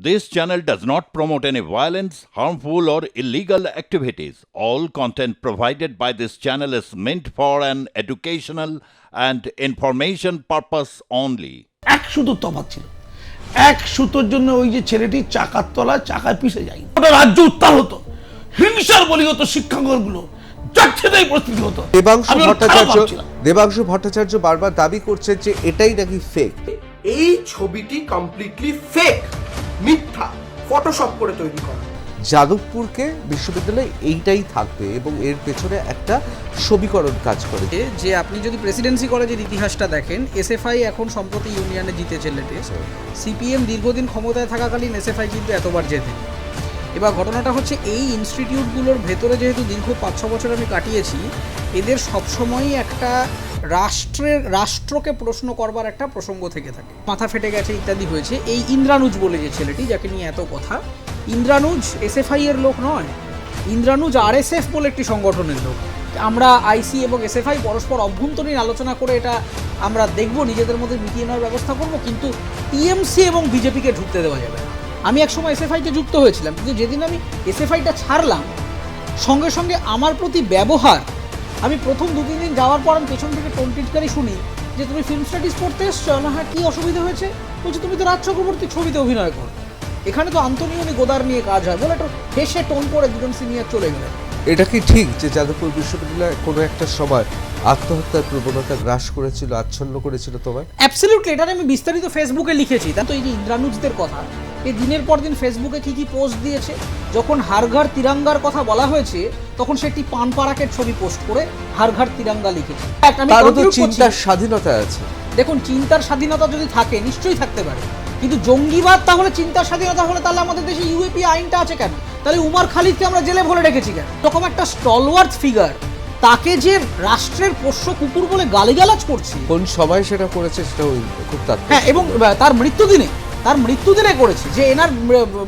This channel does not promote any violence, harmful, or illegal activities. All content provided by this channel is meant for an educational and information purpose only. এক সুতোর তফাৎ ছিল। এক সুতোর জন্য ওই যে ছেলেটি চাকার তলায় চাকায় পিষে যায়, ওটা রাজ্য উত্তাল হতো, হিংসার বলি হতো, শিক্ষাঙ্গনগুলো যাচ্ছেতাই পরিস্থিতি হতো। দেবাংশু ভট্টাচার্য বারবার দাবি করছে যে এটাই নাকি ফেক। এই ছবিটি কমপ্লিটলি ফেক, মিথ্যা, ফটোশপ করে তৈরি করা। যাদবপুরকে বিশ্ববিদ্যালয় এইটাই থাকবে এবং এর পেছনে একটা ছবিকরণ কাজ করে। যে আপনি যদি প্রেসিডেন্সি কলেজের ইতিহাসটা দেখেন, এসএফআই এখন সম্প্রতি ইউনিয়নে জিতেছে লেটেস্ট। সিপিএম দীর্ঘদিন ক্ষমতায় থাকাকালীন এসএফআই কিন্তু এতবার জেতে। এবার ঘটনাটা হচ্ছে এই ইনস্টিটিউটগুলোর ভেতরে যেহেতু দীর্ঘ 5-6 বছর আমি কাটিয়েছি, এদের সবসময়ই একটা রাষ্ট্রকে প্রশ্ন করবার একটা প্রসঙ্গ থেকে থাকে। মাথা ফেটে গেছে ইত্যাদি হয়েছে। এই ইন্দ্রানুজ বলে যে ছেলেটি, যাকে নিয়ে এত কথা, ইন্দ্রানুজ এসএফআই এর লোক নয়, ইন্দ্রানুজ আরএসএফ বলে একটি সংগঠনের লোক। আমরা আইসি এবং এসএফআই পরস্পর অভ্যন্তরীণ আলোচনা করে এটা আমরা দেখব, নিজেদের মধ্যে মিটিয়ে নেওয়ার ব্যবস্থা করব, কিন্তু টিএমসি এবং বিজেপিকে ঢুকতে দেওয়া যাবে না। আমি একসময় এসএফআইতে যুক্ত হয়েছিলাম, কিন্তু যেদিন আমি এসএফআইটা ছাড়লাম, সঙ্গে সঙ্গে আমার প্রতি ব্যবহার, আমি প্রথম 2-3 দিন যাওয়ার পর আমি পেছন থেকে টোনটিটকারি শুনি যে তুমি ফিল্ম স্টাডিজ পড়তে এসছো না? হ্যাঁ, কী অসুবিধা হয়েছে? বলছি তুমি তো রাজ চক্রবর্তী ছবিতে অভিনয় করো, এখানে তো আন্তনিয়নি গোদার নিয়ে কাজ হয়, বলে একটু হেসে টোন করে দুজন সিনিয়র চলে গেলেন। এটা কি ঠিক যে যাদবপুর বিশ্ববিদ্যালয় কোনো একটা সময় আত্মহত্যার প্রবণতা গ্রাস করেছিল, আচ্ছন্ন করেছিল তোমায়? অ্যাবসলিউটলি, এটা আমি বিস্তারিত ফেসবুকে লিখেছি। তা তো এই যে ইন্দ্রানুজদের কথা, এই দিনের পর দিন ফেসবুকে কি পোস্ট দিয়েছে। যখন হারঘর তিরঙ্গার কথা বলা হয়েছে, তখন সে একটি পান পারাকের ছবি পোস্ট করে হারঘর তিরঙ্গা লিখেছে। তারও তো চিন্তার স্বাধীনতা আছে। দেখুন, চিন্তার স্বাধীনতা যদি থাকে নিশ্চয়ই থাকতে পারে, কিন্তু জঙ্গিবাদ তাহলে চিন্তার স্বাধীনতা হলে তাহলে আমাদের দেশে ইউএপি আইনটা আছে কেন? তাহলে উমার খালিদকে আমরা জেলে ভরে রেখেছি কেন? এরকম একটা স্টলওয়ার্থ ফিগার, তাকে যে রাষ্ট্রের পোষ্য কুকুর বলে গালিগালাজ করছে, কোন সময় সেটা করেছে সেটা খুব তাৎপর্য। হ্যাঁ, এবং তার মৃত্যুদিনে করেছে, যে এনার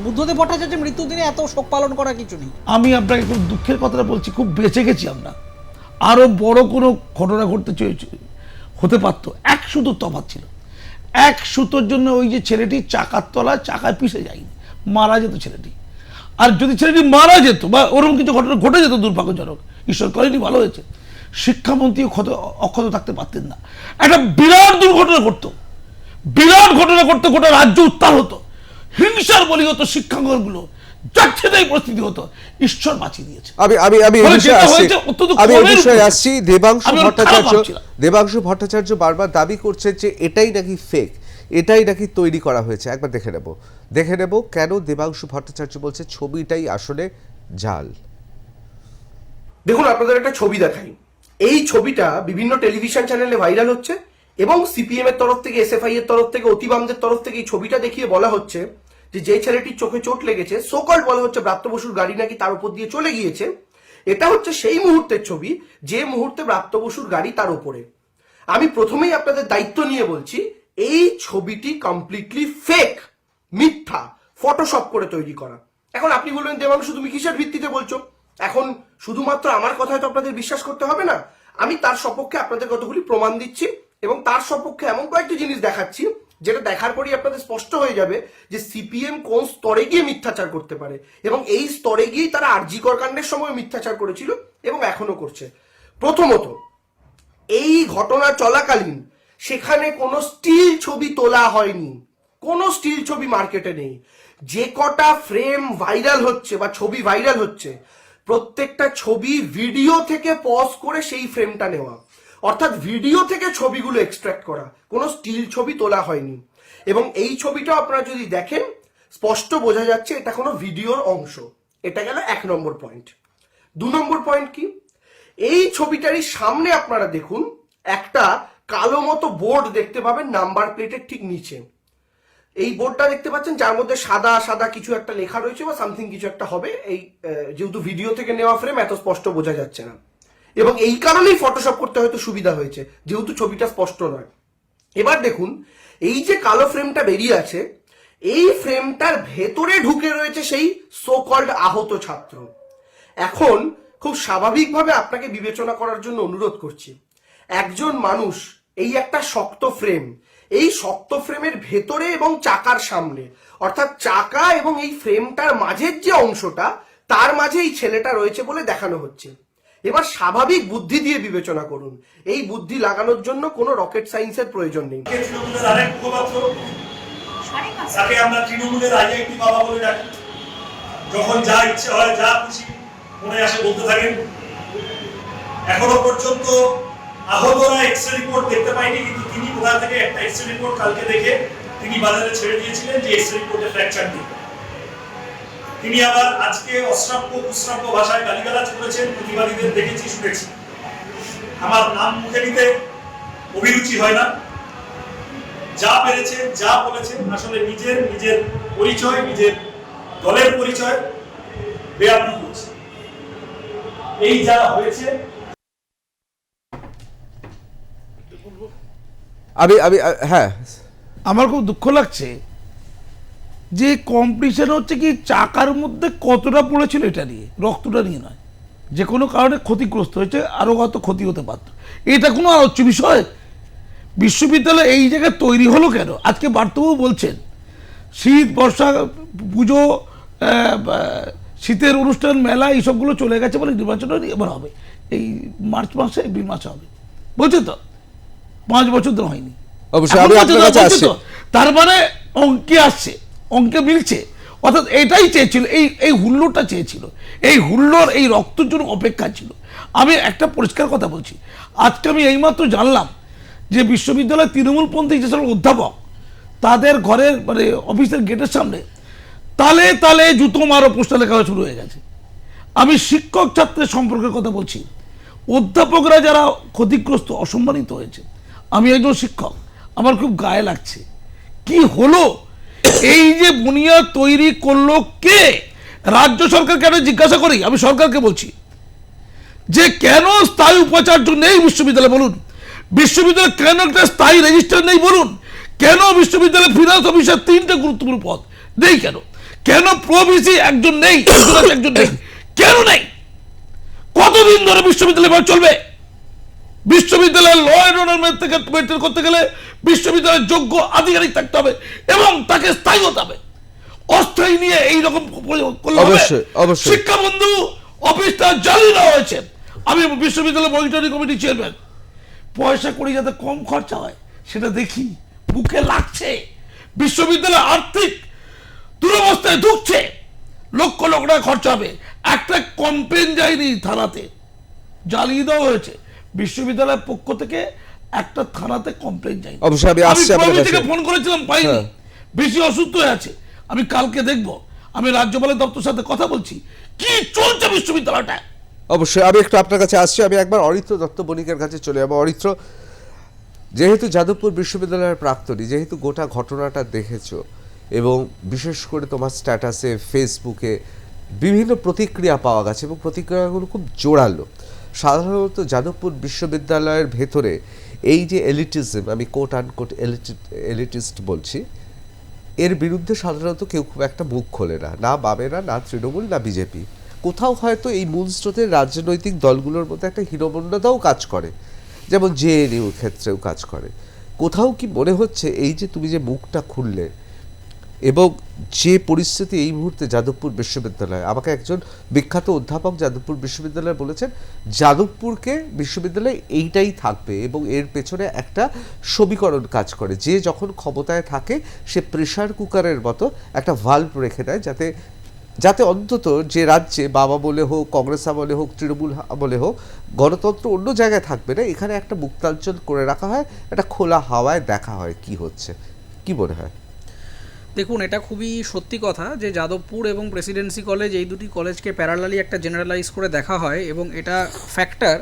বুদ্ধদেব ভট্টাচার্যের মৃত্যুদিনে এত শোক পালন করা কিছু নেই। আমি আপনাকে খুব দুঃখের কথাটা বলছি, খুব বেঁচে গেছি আমরা। আরো বড় কোনো ঘটনা হতে পারত। এক সুতোর তফাৎ ছিল। এক সুতোর জন্য ওই যে ছেলেটি চাকার তলায় চাকায় পিষে যায়নি, মারা যেত ছেলেটি। আর যদি ছেলেটি মারা যেত বা ওরকম কিছু ঘটনা ঘটে যেত দুর্ভাগ্যজনক, ঈশ্বর করেনি, ভালো হয়েছে, শিক্ষামন্ত্রী অক্ষত থাকতে পারতেন না। একটা বিরাট দুর্ঘটনা ঘটতো, গোটা রাজ্য উত্তাল হতো, হিংসার বলি হতো, শিক্ষাঙ্গনগুলো যাচ্ছেতাই পরিস্থিতি হতো। ঈশ্বর বাঁচিয়ে দিয়েছে। আমি বিষয়ে আসছি। দেবাংশু ভট্টাচার্য বারবার দাবি করছে যে এটাই নাকি ফেক, এটাই নাকি তৈরি করা হয়েছে। একবার দেখে নেব কেন দেবাংশু ভট্টাচার্য বলছে ছবিটাই আসলে জাল। দেখুন, আপনাদের একটা ছবি দেখাই। এই ছবিটা বিভিন্ন টেলিভিশন চ্যানেলে ভাইরাল হচ্ছে এবং সিপিএম এর তরফ থেকে, এসএফআই এর তরফ থেকে, অতিবামদের তরফ থেকে এই ছবিটা দেখিয়ে বলা হচ্ছে যে ছেলেটির চোখে চোট লেগেছে, সোকল বলা হচ্ছে ব্রাত্য বসুর গাড়ি নাকি তার উপর দিয়ে চলে গিয়েছে। এটা হচ্ছে সেই মুহূর্তের ছবি যে মুহূর্তে ব্রাত্য বসুর গাড়ি তার উপরে। আমি প্রথমেই আপনাদের দায়িত্ব নিয়ে বলছি, এই ছবিটি কমপ্লিটলি ফেক, মিথ্যা, ফটোশপ করে তৈরি করা। এখন আপনি বলবেন, দেবাংশু তুমি কিসের ভিত্তিতে বলছো? এখন শুধুমাত্র আমার কথায় তো আপনাদের বিশ্বাস করতে হবে না। আমি তার সপক্ষে আপনাদের কতগুলি প্রমাণ দিচ্ছি এবং তার সপক্ষে এমন কয়েকটি জিনিস দেখাচ্ছি যেটা দেখার পরই আপনাদের স্পষ্ট হয়ে যাবে যে সিপিএম কোন স্তরে গিয়ে মিথ্যাচার করতে পারে, এবং এই স্তরে গিয়েই তারা আরজি কর কাণ্ডের সময় মিথ্যাচার করেছিল এবং এখনো করছে। প্রথমত, এই ঘটনা চলাকালীন সেখানে কোনো স্টিল ছবি তোলা হয়নি, কোনো স্টিল ছবি মার্কেটে নেই। যে কটা ফ্রেম ভাইরাল হচ্ছে বা ছবি ভাইরাল হচ্ছে, প্রত্যেকটা ছবি ভিডিও থেকে পজ করে সেই ফ্রেমটা নেওয়া, অর্থাৎ ভিডিও থেকে ছবিগুলো এক্সট্রাক্ট করা, কোনো স্টিল ছবি তোলা হয়নি। এবং এই ছবিটা আপনারা যদি দেখেন, স্পষ্ট বোঝা যাচ্ছে এটা কোনো ভিডিওর অংশ। এটা গেল 1 নম্বর পয়েন্ট। 2 নম্বর পয়েন্ট কি, এই ছবিটারই সামনে আপনারা দেখুন একটা কালো মতো বোর্ড দেখতে পাবেন নাম্বার প্লেটের ঠিক নিচে। এই বোর্ডটা দেখতে পাচ্ছেন, যার মধ্যে সাদা সাদা কিছু একটা লেখা রয়েছে বা সামথিং কিছু একটা হবে। এই যেহেতু ভিডিও থেকে নেওয়া ফ্রেম, এত স্পষ্ট বোঝা যাচ্ছে না, এবং এই কারণেই ফটোশপ করতে হয়তো সুবিধা হয়েছে, যেহেতু ছবিটা স্পষ্ট নয়। এবার দেখুন, এই যে কালো ফ্রেমটা বেরিয়ে আছে, এই ফ্রেমটার ভেতরে ঢুকে রয়েছে সেই সো কল্ড আহত ছাত্র। এখন খুব স্বাভাবিকভাবে আপনাকে বিবেচনা করার জন্য অনুরোধ করছি, একজন মানুষ এই একটা শক্ত ফ্রেম, এই শক্ত ফ্রেমের ভেতরে এবং চাকার সামনে, অর্থাৎ চাকা এবং এই ফ্রেমটার মাঝের যে অংশটা, তার মাঝে এই ছেলেটা রয়েছে বলে দেখানো হচ্ছে। এবার স্বাভাবিক বুদ্ধি দিয়ে বিবেচনা করুন, এই বুদ্ধি লাগানোর জন্য কোনো রকেট সায়েন্সের প্রয়োজন নেই। তৃণমূলের আরেক মুখপাত্র, তাকে আমরা তৃণমূলের আইআইটি বাবা বলে ডাকি। যখন যা ইচ্ছে হয়, যা খুশি মনে আসে বলতে থাকেন। এখনো পর্যন্ত আহতরা এক্সরে রিপোর্ট দেখতে পাইনি, কিন্তু তিনি কোথা থেকে একটা এক্সরে রিপোর্ট কালকে দেখে তিনি বাজারে ছেড়ে দিয়েছিলেন যে এক্সরে রিপোর্টে ফ্র্যাকচার নেই। তিনি আবার আজকে অশ্রাব্য কুশ্রাব্য ভাষায় গালিগালাজ করেছেন, প্রতিবাদীদের দেখেছি, শুনেছি। আমার নাম মুখে নিতে অভিরুচি হয় না। যা পেরেছেন, যা বলেছেন, আসলে নিজের পরিচয়, নিজের দলের পরিচয় বেআপ্ত করছে। এই যা হয়েছে, আমি হ্যাঁ, আমার খুব দুঃখ লাগছে যে কম্পিটিশন হচ্ছে কি চাকার মধ্যে কতটা পড়েছিল এটা নিয়ে, রক্তটা নিয়ে নয়। যে কোনো কারণে ক্ষতিগ্রস্ত হয়েছে, আরও কত ক্ষতি হতে পারত, এটা কোনো আলোচ্য বিষয়। বিশ্ববিদ্যালয় এই জায়গায় তৈরি হলো কেন? আজকে বার্তাবাবু বলছেন শীত, বর্ষা, পুজো, শীতের অনুষ্ঠান, মেলা এইসবগুলো চলে গেছে বলে নির্বাচন এবার হবে এই মার্চ মাসে, এপ্রিল মাসে হবে বলছে তো, 5 বছর ধরে হয়নি। অবশ্যই আমি আপনার কাছে আসছি। তার মানে অঙ্কে আসছে, অঙ্কে মিলছে। অর্থাৎ এটাই চেয়েছিল, এই হুল্লোড়টা চেয়েছিল, এই হুল্লোড়, এই রক্তের জন্য অপেক্ষা ছিল। আমি একটা পরিষ্কার কথা বলছি, আজকে আমি এইমাত্র জানলাম যে বিশ্ববিদ্যালয়ের তৃণমূলপন্থী যেসব অধ্যাপক, তাদের ঘরের মানে অফিসের গেটের সামনে তালে তালে জুতো মারো পোস্টার লেখা শুরু হয়ে গেছে। আমি শিক্ষক ছাত্রের সম্পর্কের কথা বলছি, অধ্যাপকরা যারা ক্ষতিগ্রস্ত, অসম্মানিত হয়েছে। আমি একজন শিক্ষক, আমার খুব গায়ে লাগছে। কি হলো? এই যে বুনিয়াদ তৈরি করলো কে? রাজ্য সরকার কেন জিজ্ঞাসা করি, আমি সরকারকে বলছি যে কেন স্থায়ী উপাচার্য নেই বিশ্ববিদ্যালয়ে বলুন, বিশ্ববিদ্যালয়ে কেন একটা স্থায়ী রেজিস্ট্রার নেই বলুন, কেন বিশ্ববিদ্যালয়ে ফিনান্স অফিসার 3টে গুরুত্বপূর্ণ পদ নেই, কেন প্রভিসি একজন নেই, একজন নেই, কেন নেই? কতদিন ধরে বিশ্ববিদ্যালয় চলবে? বিশ্ববিদ্যালয়ের ল অ্যান্ড অর্ডার মেনটেন করতে গেলে বিশ্ববিদ্যালয়ের যোগ্য আধিকারিক থাকতে হবে এবং তাকে স্থায়ী হতে হবে। অস্থায়ী নিয়ে এইরকম করলে হবে? শিক্ষাবন্ধু অফিসটা জ্বালিয়ে দেওয়া হয়েছে। আমি বিশ্ববিদ্যালয় মনিটরিং কমিটি চেয়ারম্যান, পয়সা করে যাতে কম খরচা হয় সেটা দেখি, বুকে লাগছে। বিশ্ববিদ্যালয় আর্থিক দুরবস্থায় ঢুকছে, লক্ষ লক্ষ টাকা খরচা হবে। একটা কমপ্লেন যায়নি থানাতে, জ্বালিয়ে দেওয়া হয়েছে। বিশ্ববিদ্যালয়ের পক্ষ থেকে একটা থানাতে কমপ্লেন যায়নি। অবশ্যই আমি আসছি আপনার কাছে। ফোন করেছিলাম, পাইনি। বেশি অসুস্থ হয়ে আছে, আমি কালকে দেখব। আমি রাজ্যপালের দপ্তরের সাথে কথা বলছি, কি চলছে বিশ্ববিদ্যালয়টা। অবশ্যই আমি একটু আপনার কাছে আসছি। আমি একবার অরিত্র দত্ত বণিকের কাছে চলে যাবো। অরিত্র, যেহেতু যাদবপুর বিশ্ববিদ্যালয়ের প্রাক্তনী, যেহেতু গোটা ঘটনাটা দেখেছো এবং বিশেষ করে তোমার স্ট্যাটাসে, ফেসবুকে বিভিন্ন প্রতিক্রিয়া পাওয়া গেছে এবং প্রতিক্রিয়াগুলো খুব জোরালো। সাধারণত যাদবপুর বিশ্ববিদ্যালয়ের ভেতরে এই যে এলিটিজম, আমি কোট আনকোট এলিটিস্ট বলছি, এর বিরুদ্ধে সাধারণত কেউ খুব একটা মুখ খোলে না, না বামেরা, না তৃণমূল, না বিজেপি। কোথাও হয়তো এই মূল স্রোতের রাজনৈতিক দলগুলোর মধ্যে একটা হীনমন্যতাও কাজ করে, যেমন জেএনইউর ক্ষেত্রেও কাজ করে। কোথাও কি মনে হচ্ছে এই যে তুমি যে মুখটা খুললে এবং যে পরিস্থিতি এই মুহূর্তে যাদবপুর বিশ্ববিদ্যালয়, আমাকে একজন বিখ্যাত অধ্যাপক যাদবপুর বিশ্ববিদ্যালয়ে বলেছেন যাদবপুরকে বিশ্ববিদ্যালয় এইটাই থাকবে এবং এর পেছনে একটা সমীকরণ কাজ করে, যে যখন ক্ষমতায় থাকে সে প্রেসার কুকারের মতো একটা ভাল্ব রেখে দেয়, যাতে অন্তত যে রাজ্যে বাবা বলে হোক, কংগ্রেস আমলে হোক, তৃণমূল আমলে হোক, গণতন্ত্র অন্য জায়গায় থাকবে না, এখানে একটা মুক্তাঞ্চল করে রাখা হয়, একটা খোলা হাওয়ায় দেখা হয় কি হচ্ছে। কি মনে হয়? দেখুন, এটা খুবই সত্যি কথা যে যাদবপুর এবং প্রেসিডেন্সি কলেজ, এই দুটি কলেজকে প্যারালালি একটা জেনারেলাইজ করে দেখা হয় এবং এটা ফ্যাক্টর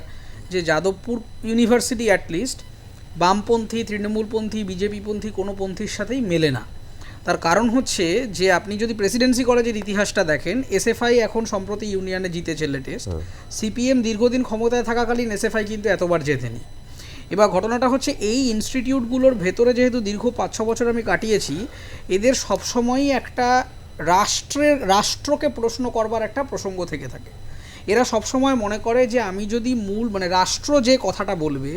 যে যাদবপুর ইউনিভার্সিটি অ্যাটলিস্ট বামপন্থী, তৃণমূলপন্থী, বিজেপিপন্থী কোনো পন্থীর সাথেই মেলে না। তার কারণ হচ্ছে যে আপনি যদি প্রেসিডেন্সি কলেজের ইতিহাসটা দেখেন, এসএফআই এখন সম্প্রতি ইউনিয়নে জিতেছে লেটেস্ট। সিপিএম দীর্ঘদিন ক্ষমতায় থাকাকালীন এসএফআই কিন্তু এতবার জেতেনি। এবার ঘটনাটা হচ্ছে এই ইনস্টিটিউটগুলোর ভেতরে যেহেতু দীর্ঘ 5-6 বছর আমি কাটিয়েছি, এদের সবসময়ই একটা রাষ্ট্রকে প্রশ্ন করবার একটা প্রসঙ্গ থেকে থাকে। এরা সবসময় মনে করে যে আমি যদি রাষ্ট্র যে কথাটা বলবে,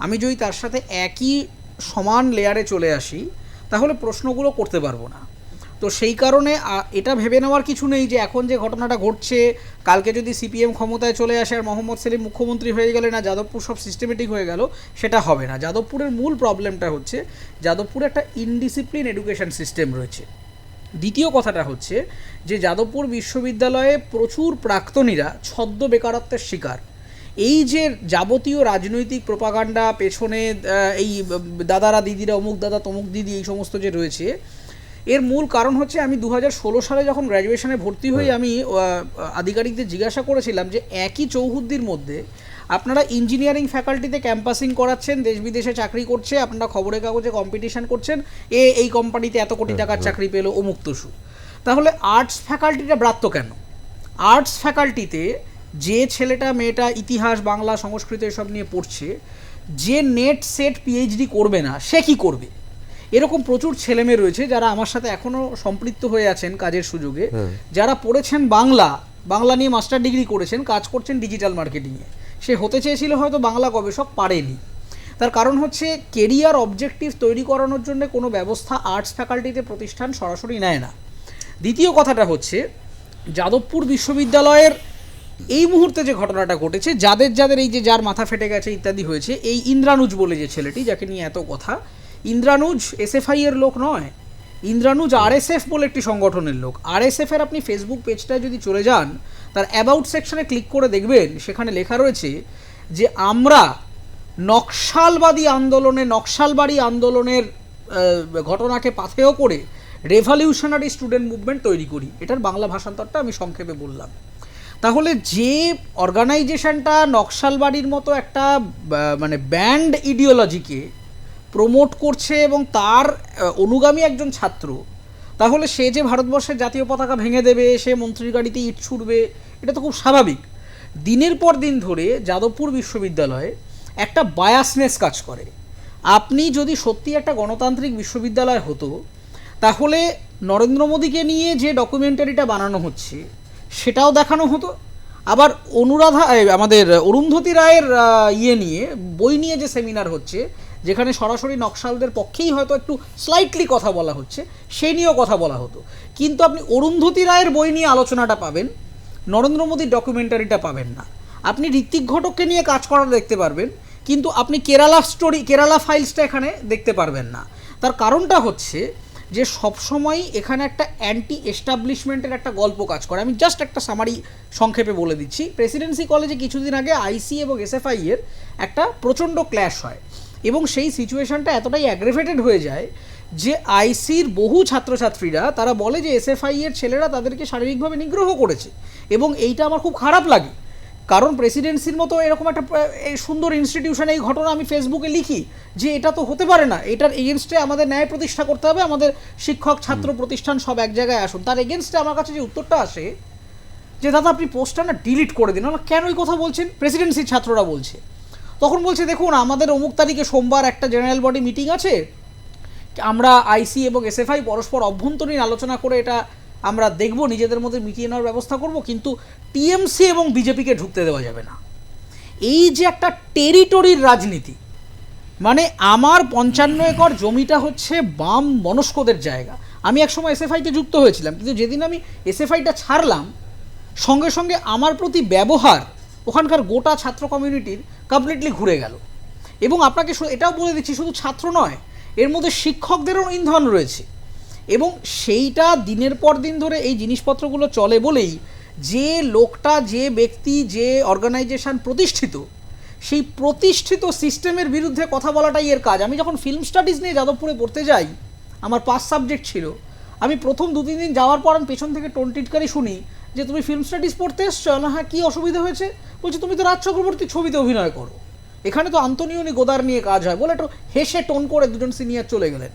আমি যদি তার সাথে একই সমান লেয়ারে চলে আসি তাহলে প্রশ্নগুলো করতে পারবো না। তো সেই কারণে এটা ভেবে নেওয়ার কিছু নেই যে এখন যে ঘটনাটা ঘটছে, কালকে যদি সিপিএম ক্ষমতায় চলে আসে আর মোহাম্মদ সেলিম মুখ্যমন্ত্রী হয়ে গেলে না যাদবপুর সব সিস্টেমেটিক হয়ে গেল, সেটা হবে না। যাদবপুরের মূল প্রবলেমটা হচ্ছে যাদবপুরে একটা ইনডিসিপ্লিন এডুকেশন সিস্টেম রয়েছে। দ্বিতীয় কথাটা হচ্ছে যে যাদবপুর বিশ্ববিদ্যালয়ে প্রচুর প্রাক্তনীরা ছদ্ম বেকারত্বের শিকার। এই যে যাবতীয় রাজনৈতিক প্রোপাগান্ডা পেছনে এই দাদারা দিদিরা অমুক দাদা তমুক দিদি এই সমস্ত যে রয়েছে, এর মূল কারণ হচ্ছে আমি 2016 সালে যখন গ্র্যাজুয়েশনে ভর্তি হই আমি আধিকারিকদের জিজ্ঞাসা করেছিলাম যে একই চৌহদ্দির মধ্যে আপনারা ইঞ্জিনিয়ারিং ফ্যাকাল্টিতে ক্যাম্পাসিং করাচ্ছেন, দেশ বিদেশে চাকরি করছে, আপনারা খবরের কাগজে কম্পিটিশন করছেন, এই কোম্পানিতে এত কোটি টাকার চাকরি পেলো অমুক তসু, তাহলে আর্টস ফ্যাকাল্টিটা ব্রাত্য কেন? আর্টস ফ্যাকাল্টিতে যে ছেলেটা মেয়েটা ইতিহাস বাংলা সংস্কৃত এসব নিয়ে পড়ছে, যে নেট সেট পিএইচডি করবে না সে কি করবে? এরকম প্রচুর ছেলেমেয়ে রয়েছে যারা আমার সাথে এখনও সম্পৃক্ত হয়ে আছেন কাজের সুযোগে, যারা পড়েছেন বাংলা নিয়ে মাস্টার ডিগ্রি করেছেন, কাজ করছেন ডিজিটাল মার্কেটিংয়ে। সে হতে চেয়েছিল হয়তো বাংলা গবেষক, পারেনি। তার কারণ হচ্ছে কেরিয়ার অবজেক্টিভ তৈরি করানোর জন্য কোনো ব্যবস্থা আর্টস ফ্যাকাল্টিতে প্রতিষ্ঠান সরাসরি নেয় না। দ্বিতীয় কথাটা হচ্ছে যাদবপুর বিশ্ববিদ্যালয়ের এই মুহূর্তে যে ঘটনাটা ঘটেছে, যাদের এই যে যার মাথা ফেটে গেছে ইত্যাদি হয়েছে, এই ইন্দ্রানুজ বলে যে ছেলেটি যাকে নিয়ে এত কথা, ইন্দ্রানুজ এসএফআই এর লোক নয়, ইন্দ্রানুজ আরএসএফ বলে একটি সংগঠনের লোক। আরএসএফ এর আপনি ফেসবুক পেজটায় যদি চলে যান, তার অ্যাবাউট সেকশনে ক্লিক করে দেখবেন সেখানে লেখা রয়েছে যে আমরা নকশালবাড়ি আন্দোলনের ঘটনাকে পাথেয় করে রেভলিউশনারি স্টুডেন্ট মুভমেন্ট তৈরি করি। এটার বাংলা ভাষান্তরটা আমি সংক্ষেপে বললাম। তাহলে যে অর্গানাইজেশনটা নকশালবাড়ির মতো একটা মানে ব্যান্ড ইডিওলজিকে প্রমোট করছে এবং তার অনুগামী একজন ছাত্র, তাহলে সে যে ভারতবর্ষের জাতীয় পতাকা ভেঙে দেবে, সে মন্ত্রীর গাড়িতে ইট ছুড়বে, এটা তো খুব স্বাভাবিক। দিনের পর দিন ধরে যাদবপুর বিশ্ববিদ্যালয়ে একটা বায়াসনেস কাজ করে। আপনি যদি সত্যি একটা গণতান্ত্রিক বিশ্ববিদ্যালয় হতো, তাহলে নরেন্দ্র মোদীকে নিয়ে যে ডকুমেন্টারিটা বানানো হচ্ছে সেটাও দেখানো হতো, আবার আমাদের অরুন্ধতী রায়ের বই নিয়ে যে সেমিনার হচ্ছে, যেখানে সরাসরি নকশালদের পক্ষেই হয়তো একটু স্লাইটলি কথা বলা হচ্ছে, সেই নিয়েও কথা বলা হতো। কিন্তু আপনি অরুন্ধতী রায়ের বই নিয়ে আলোচনাটা পাবেন, নরেন্দ্র মোদীর ডকুমেন্টারিটা পাবেন না। আপনি ঋত্বিক ঘটককে নিয়ে কাজ করা দেখতে পারবেন, কিন্তু আপনি কেরালা ফাইলসটা এখানে দেখতে পারবেন না। তার কারণটা হচ্ছে যে সবসময় এখানে একটা অ্যান্টি এস্টাবলিশমেন্টের একটা গল্প কাজ করে। আমি জাস্ট একটা সামারি সংক্ষেপে বলে দিচ্ছি। প্রেসিডেন্সি কলেজে কিছুদিন আগে আইসি এবং এসএফআই এর একটা প্রচণ্ড ক্ল্যাশ হয় এবং সেই সিচুয়েশনটা এতটাই অ্যাগ্রেভেটেড হয়ে যায় যে আইসির বহু ছাত্রছাত্রীরা তারা বলে যে এসএফআই এর ছেলেরা তাদেরকে শারীরিকভাবে নিগ্রহ করেছে, এবং এইটা আমার খুব খারাপ লাগে। কারণ প্রেসিডেন্সির মতো এরকম একটা সুন্দর ইনস্টিটিউশন, এই ঘটনা আমি ফেসবুকে লিখি যে এটা তো হতে পারে না, এটার এগেনস্টে আমাদের ন্যায় প্রতিষ্ঠা করতে হবে, আমাদের শিক্ষক ছাত্র প্রতিষ্ঠান সব এক জায়গায় আসুন। তার এগেনস্টে আমার কাছে যে উত্তরটা আসে যে দাদা আপনি পোস্টটা না ডিলিট করে দিন। আমরা কেন এই কথা বলছেন? প্রেসিডেন্সির ছাত্ররা বলছে। তখন বলছে দেখুন আমাদের অমুক তারিখে সোমবার একটা জেনারেল বডি মিটিং আছে, আমরা আইসি এবং এসএফআই পরস্পর অভ্যন্তরীণ আলোচনা করে এটা আমরা দেখব, নিজেদের মধ্যে মিটিয়ে নেওয়ার ব্যবস্থা করব, কিন্তু টিএমসি এবং বিজেপিকে ঢুকতে দেওয়া যাবে না। এই যে একটা টেরিটরির রাজনীতি, মানে আমার 55 একর জমিটা হচ্ছে বাম মনস্কদের জায়গা। আমি একসময় এসএফআইতে যুক্ত হয়েছিলাম, কিন্তু যেদিন আমি এসএফআইটা ছাড়লাম সঙ্গে সঙ্গে আমার প্রতি ব্যবহার ওখানকার গোটা ছাত্র কমিউনিটির কমপ্লিটলি ঘুরে গেল। এবং আপনাকে এটাও বলে দিচ্ছি, শুধু ছাত্র নয়, এর মধ্যে শিক্ষকদেরও ইন্ধন রয়েছে। এবং সেইটা দিনের পর দিন ধরে এই জিনিসপত্রগুলো চলে বলেই যে লোকটা, যে ব্যক্তি, যে অর্গানাইজেশন প্রতিষ্ঠিত, সেই প্রতিষ্ঠিত সিস্টেমের বিরুদ্ধে কথা বলাটাই এর কাজ। আমি যখন ফিল্ম স্টাডিজ নিয়ে যাদবপুরে পড়তে যাই, আমার 5 সাবজেক্ট ছিল, আমি প্রথম 2-3 দিন যাওয়ার পর আমি পেছন থেকে টোন টিটকারি শুনি যে তুমি ফিল্ম স্টাডিজ পড়তে এসছো না? হ্যাঁ, কী অসুবিধা হয়েছে? বলছি তুমি তো রাজ চক্রবর্তীর ছবিতে অভিনয় করো, এখানে তো আন্তনিওনি গোদার নিয়ে কাজ হয়, বলে একটু হেসে টোন করে দুজন সিনিয়র চলে গেলেন।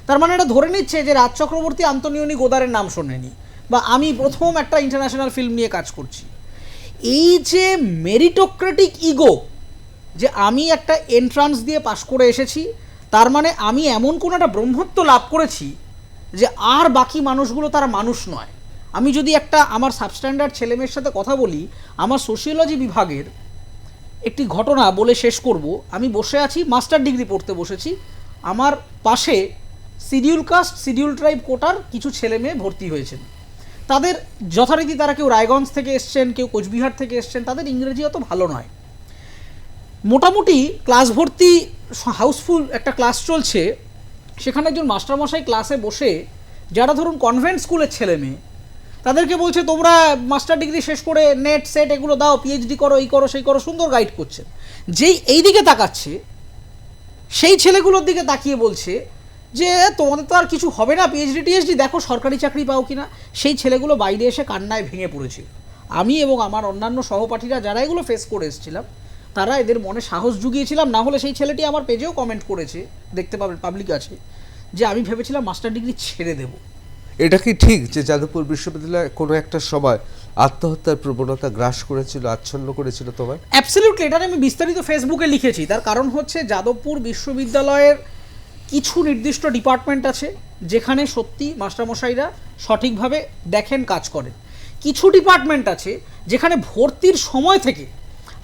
তার মানে এটা ধরে নিচ্ছে যে রাজ চক্রবর্তী আন্তনিওনি গোদারের নাম শোনেনি, বা আমি প্রথম একটা ইন্টারন্যাশনাল ফিল্ম নিয়ে কাজ করছি। এই যে মেরিটোক্রেটিক ইগো, যে আমি একটা এন্ট্রান্স দিয়ে পাশ করে এসেছি, তার মানে আমি এমন কোনো একটা ব্রহ্মত্ব লাভ করেছি যে আর বাকি মানুষগুলো তারা মানুষ নয়। আমি যদি একটা আমার সাবস্ট্যান্ডার্ড ছেলেমেয়ের সাথে কথা বলি, আমার সোশিওলজি বিভাগের একটি ঘটনা বলে শেষ করব। আমি বসে আছি, মাস্টার ডিগ্রি পড়তে বসেছি, আমার পাশে শিডিউল কাস্ট শিডিউল ট্রাইব কোটার কিছু ছেলে মেয়ে ভর্তি হয়েছেন। তাদের যথারীতি তারা কেউ রায়গঞ্জ থেকে এসছেন, কেউ কোচবিহার থেকে এসছেন, তাদের ইংরেজি অত ভালো নয়। মোটামুটি ক্লাস ভর্তি হাউসফুল একটা ক্লাস চলছে, সেখানে একজন মাস্টারমশাই ক্লাসে বসে যারা ধরুন কনভেন্ট স্কুলের ছেলে মেয়ে তাদেরকে বলছে তোমরা মাস্টার ডিগ্রি শেষ করে নেট সেট এগুলো দাও, পিএইচডি করো, এই করো সেই করো, সুন্দর গাইড করছেন। যেই এই দিকে তাকাচ্ছে সেই ছেলেগুলোর দিকে তাকিয়ে বলছে যে তোমাদের তো আর কিছু হবে না, পিএইচডি টিএইচডি দেখো সরকারি চাকরি পাও কিনা। সেই ছেলেগুলো বাইরে এসে কান্নায় ভেঙে পড়েছিল। আমি এবং আমার অন্যান্য সহপাঠীরা যারা এগুলো ফেস করে এসেছিলাম তারা এদের মনে সাহস জুগিয়েছিলাম। না হলে সেই ছেলেটি আমার পেজেও কমেন্ট করেছে, দেখতে পাবেন পাবলিক আছে, যে আমি ভেবেছিলাম মাস্টার ডিগ্রি ছেড়ে দেব। এটা কি ঠিক যে যাদবপুর বিশ্ববিদ্যালয়ে কোনো একটা সময় আত্মহত্যার প্রবণতা গ্রাস করেছিল, আচ্ছন্ন করেছিল তোমায়? অ্যাবসলিউটলি, এটা আমি বিস্তারিত ফেসবুকে লিখেছি। তার কারণ হচ্ছে যাদবপুর বিশ্ববিদ্যালয়ের কিছু নির্দিষ্ট ডিপার্টমেন্ট আছে যেখানে সত্যি মাস্টারমশাইরা সঠিকভাবে দেখেন, কাজ করেন। কিছু ডিপার্টমেন্ট আছে যেখানে ভর্তির সময় থেকে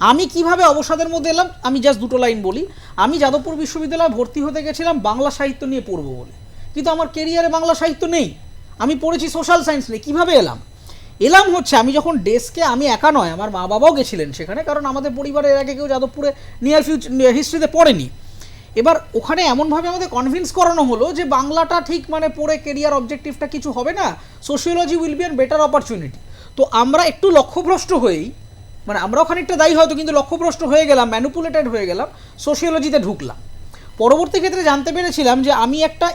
আমি কিভাবে অবসাদের মধ্যে এলাম, আমি জাস্ট দুটো লাইন বলি। আমি যাদবপুর বিশ্ববিদ্যালয়ে ভর্তি হতে গেছিলাম বাংলা সাহিত্য নিয়ে পড়বো বলে, কিন্তু আমার কেরিয়ারে বাংলা সাহিত্য নেই, আমি পড়েছি সোশ্যাল সায়েন্স নিয়ে। কীভাবে এলাম হচ্ছে আমি যখন ডেস্কে, আমি একা নয়, আমার মা বাবাও গেছিলেন সেখানে, কারণ আমাদের পরিবারের আগে কেউ যাদবপুরে নিয়ার হিস্ট্রিতে পড়েনি। এবার ওখানে এমনভাবে আমাদের কনভিন্স করানো হলো যে বাংলাটা ঠিক মানে পড়ে কেরিয়ার অবজেক্টিভটা কিছু হবে না, sociology will be an better opportunity. তো আমরা একটু লক্ষ্যভ্রষ্ট হয়েই, মানে আমরাও খানিকটা দায়ী হয়তো, কিন্তু লক্ষ্যভ্রষ্ট হয়ে গেলাম, ম্যানুপুলেটেড হয়ে গেলাম, সোশিওলজিতে ঢুকলাম। পরবর্তী ক্ষেত্রে জানতে পেরেছিলাম যে আমি একটা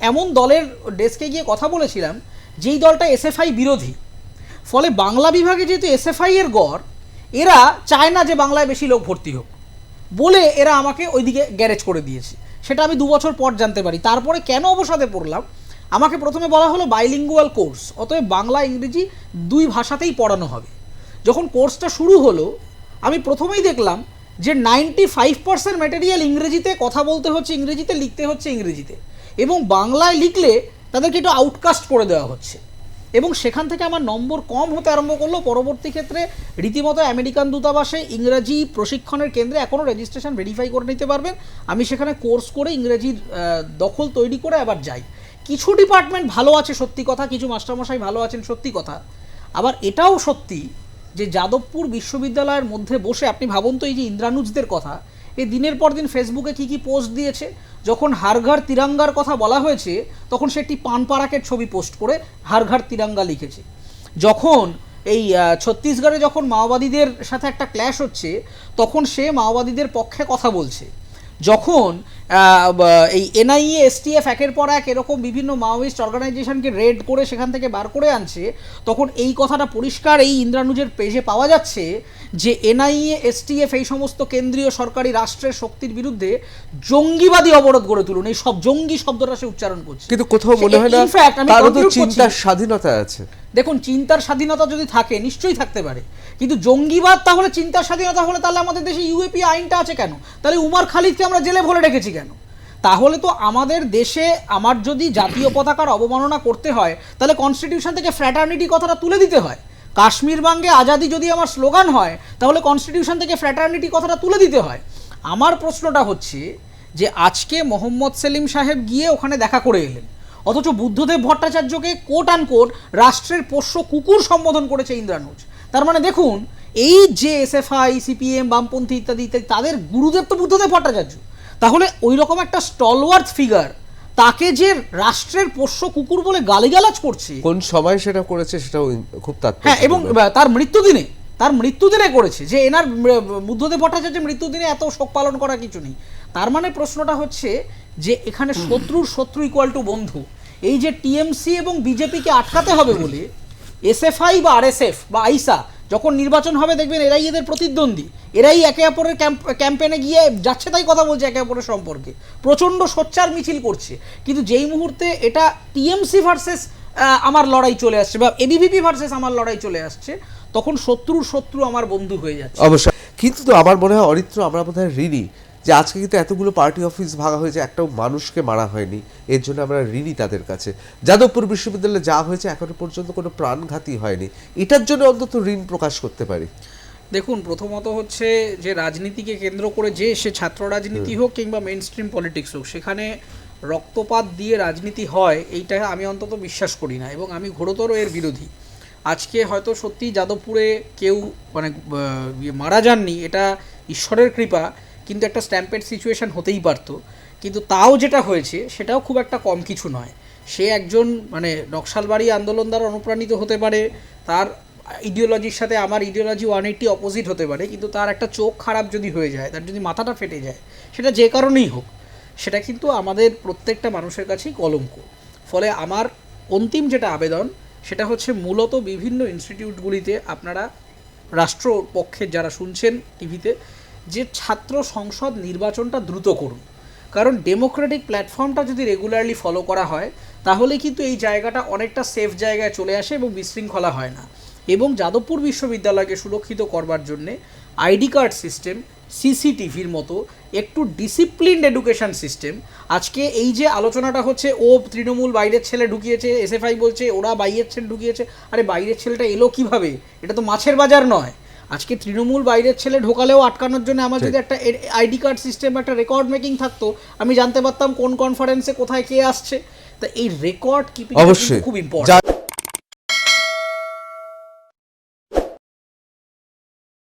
এমন দলের ডেস্কে গিয়ে কথা বলেছিলাম যেই দলটা এসএফআই বিরোধী। ফলে বাংলা বিভাগে যেহেতু এসএফআই এর গড়, এরা চায় না যে বাংলায় বেশি লোক ভর্তি হোক বলে এরা আমাকে ওইদিকে গ্যারেজ করে দিয়েছে। সেটা আমি 2 বছর পর জানতে পারি। তারপরে কেন অবসাদে পড়লাম, আমাকে প্রথমে বলা হলো বাইলিঙ্গুয়াল কোর্স, অতএব বাংলা ইংরেজি 2 ভাষাতেই পড়ানো হবে। যখন কোর্সটা শুরু হলো আমি প্রথমেই দেখলাম যে 95% ম্যাটেরিয়াল ইংরেজিতে, কথা বলতে হচ্ছে ইংরেজিতে, লিখতে হচ্ছে ইংরেজিতে, এবং বাংলায় লিখলে তাদেরকে একটু আউটকাস্ট করে দেওয়া হচ্ছে। এবং সেখান থেকে আমার নম্বর কম হতে আরম্ভ করলো। পরবর্তী ক্ষেত্রে রীতিমতো আমেরিকান দূতাবাসে ইংরাজি প্রশিক্ষণের কেন্দ্রে এখনও রেজিস্ট্রেশন ভেরিফাই করে নিতে পারবেন। আমি সেখানে কোর্স করে ইংরেজির দখল তৈরি করে আবার যাই। কিছু ডিপার্টমেন্ট ভালো আছে সত্যি কথা, কিছু মাস্টারমশাই ভালো আছেন সত্যি কথা। আবার এটাও সত্যি যে যাদবপুর বিশ্ববিদ্যালয়ের মধ্যে বসে আপনি ভাবুন তো, এই যে ইন্দ্রানুজদের কথা, এই দিনের পর দিন ফেসবুকে কী পোস্ট দিয়েছে। যখন হার ঘর তিরঙ্গার কথা বলা হয়েছে তখন সে একটি পান পারাকের ছবি পোস্ট করে হার ঘর তিরঙ্গা লিখেছে। যখন এই ছত্তিশগড়ে যখন মাওবাদীদের সাথে একটা ক্ল্যাশ হচ্ছে তখন সে মাওবাদীদের পক্ষে কথা বলছে। যখন এই এনআইএ এসটিএফ একের পর এক এরকম বিভিন্ন মাওয়িস্ট অর্গানাইজেশনকে রেড করে সেখান থেকে বার করে আনছে, তখন এই কথাটা পরিষ্কার এই ইন্দ্রানুজের পেজে পাওয়া যাচ্ছে যে এনআইএ এসটিএফ এই সমস্ত কেন্দ্রীয় সরকারি রাষ্ট্রের শক্তির বিরুদ্ধে জঙ্গিবাদী অবরোধ গড়ে তুলুন। এই সব জঙ্গি শব্দটা সে উচ্চারণ করছে, কিন্তু কোথাও মনে হয় না তার তো চিন্তার স্বাধীনতা আছে। দেখুন, চিন্তার স্বাধীনতা যদি থাকে নিশ্চয়ই থাকতে পারে, কিন্তু জঙ্গিবাদ তাহলে চিন্তার স্বাধীনতা হলে তাহলে আমাদের দেশে ইউএপি আইনটা আছে কেন? তাহলে উমর খালিদকে আমরা জেলে ভরে রেখেছি কেন? তাহলে তো আমাদের দেশে আমার যদি জাতীয় পতাকার অবমাননা করতে হয় তাহলে কনস্টিটিউশন থেকে ফ্র্যাটার্নিটি কথাটা তুলে দিতে হয়। কাশ্মীর বাঙ্গে আজাদি যদি আমার স্লোগান হয় তাহলে কনস্টিটিউশন থেকে ফ্র্যাটার্নিটি কথাটা তুলে দিতে হয়। আমার প্রশ্নটা হচ্ছে যে আজকে মোহাম্মদ সেলিম সাহেব গিয়ে ওখানে দেখা করে এলেন, অথচ বুদ্ধদেব ভট্টাচার্যকে কোট আন কোট রাষ্ট্রের পোষ্য কুকুর সম্বোধন করেছে ইন্দ্রানুজ। তার মানে দেখুন, এই যে এসএফআই, সিপিএম, বামপন্থী ইত্যাদি ইত্যাদি, তাদের গুরুদেব তো বুদ্ধদেব ভট্টাচার্য। তাহলে ওই রকম একটা স্টলওয়ার্থ ফিগার, তাকে যে রাষ্ট্রের পোষ্য কুকুর বলে গালিগালাজ করছে, কোন সময় সেটা করেছে সেটাও খুব তাৎপর্য। হ্যাঁ, এবং তার মৃত্যুদিনে করেছে, যে এনার বুদ্ধদেব ভট্টাচার্যের মৃত্যুদিনে এত শোক পালন করা কিছু নেই। তার মানে প্রশ্নটা হচ্ছে যে এখানে শত্রু ইকুয়াল টু বন্ধু। এই যে টিএমসি এবং বিজেপিকে আটকাতে হবে বলে এসএফআই বা আরএসএফ বা আইসা যখন নির্বাচন হবে দেখবেন এরাই এদের প্রতিদ্বন্দ্বী, এরাই একে অপরের ক্যাম্পেনে গিয়ে যাচ্ছে তাই কথা বলছে একে অপরের সম্পর্কে, প্রচণ্ড সোচ্চার মিছিল করছে। কিন্তু যেই মুহূর্তে এটা টিএমসি ভার্সেস আমার লড়াই চলে আসছে বা এবিভিপি ভার্সেস আমার লড়াই চলে আসছে, তখন শত্রু আমার বন্ধু হয়ে যাচ্ছে। অবশ্যই, কিন্তু তো আমার মনে হয় অরিত্র, আমরা বোধহয় ঋণী যে আজকে কিন্তু এতগুলো পার্টি অফিস ভাঙা হয়েছে, একটাও মানুষকে মারা হয়নি, এর জন্য আমরা ঋণী তাদের কাছে। যাদবপুর বিশ্ববিদ্যালয়ে যা হয়েছে এখনো পর্যন্ত কোনো প্রাণঘাতী হয়নি, এটার জন্য অন্তত ঋণ প্রকাশ করতে পারি। দেখুন, প্রথমত হচ্ছে যে রাজনীতিকে কেন্দ্র করে যে সে ছাত্র রাজনীতি হোক কিংবা মেইন স্ট্রিম পলিটিক্স হোক, সেখানে রক্তপাত দিয়ে রাজনীতি হয় এইটা আমি অন্তত বিশ্বাস করি না, এবং আমি ঘোরতর এর বিরোধী। আজকে হয়তো সত্যি যাদবপুরে কেউ মানে মারা যাননি, এটা ঈশ্বরের কৃপা, কিন্তু একটা স্ট্যাম্পেড সিচুয়েশন হতেই পারতো। কিন্তু তাও যেটা হয়েছে সেটাও খুব একটা কম কিছু নয়। সে একজন মানে নকশালবাড়ি আন্দোলন দ্বারা অনুপ্রাণিত হতে পারে, তার ইডিওলজির সাথে আমার ইডিওলজি 180 অপোজিট হতে পারে, কিন্তু তার একটা চোখ খারাপ যদি হয়ে যায়, তার যদি মাথাটা ফেটে যায়, সেটা যে কারণেই হোক, সেটা কিন্তু আমাদের প্রত্যেকটা মানুষের কাছেই কলঙ্ক। ফলে আমার অন্তিম যেটা আবেদন সেটা হচ্ছে মূলত বিভিন্ন ইনস্টিটিউটগুলিতে আপনারা রাষ্ট্রপক্ষের যারা শুনছেন টিভিতে, যে ছাত্র সংসদ নির্বাচনটা দ্রুত করুন। কারণ ডেমোক্রেটিক প্ল্যাটফর্মটা যদি রেগুলারলি ফলো করা হয়, তাহলে কিন্তু এই জায়গাটা অনেকটা সেফ জায়গায় চলে আসে এবং বিশৃঙ্খলা হয় না। এবং যাদবপুর বিশ্ববিদ্যালয়কে সুরক্ষিত করবার জন্যে আইডি কার্ড সিস্টেম, সিসিটিভির মতো একটু ডিসিপ্লিনড এডুকেশন সিস্টেম। আজকে এই যে আলোচনাটা হচ্ছে, ও তৃণমূল বাইরের ছেলে ঢুকিয়েছে, এসএফআই বলছে ওরা বাইরের ছেলে ঢুকিয়েছে, আরে বাইরের ছেলেটা এলো কিভাবে? এটা তো মাছের বাজার নয়। আজকে তৃণমূল বাইরের ছেলে ঢোকালেও আটকানোর জন্য আমার যদি একটা আইডি কার্ড সিস্টেম, একটা রেকর্ড মেকিং থাকতো, আমি জানতে পারতাম কোন কনফারেন্সে কোথায় কে আসছে। তা এই রেকর্ড কিপিং খুব ইম্পর্টেন্ট।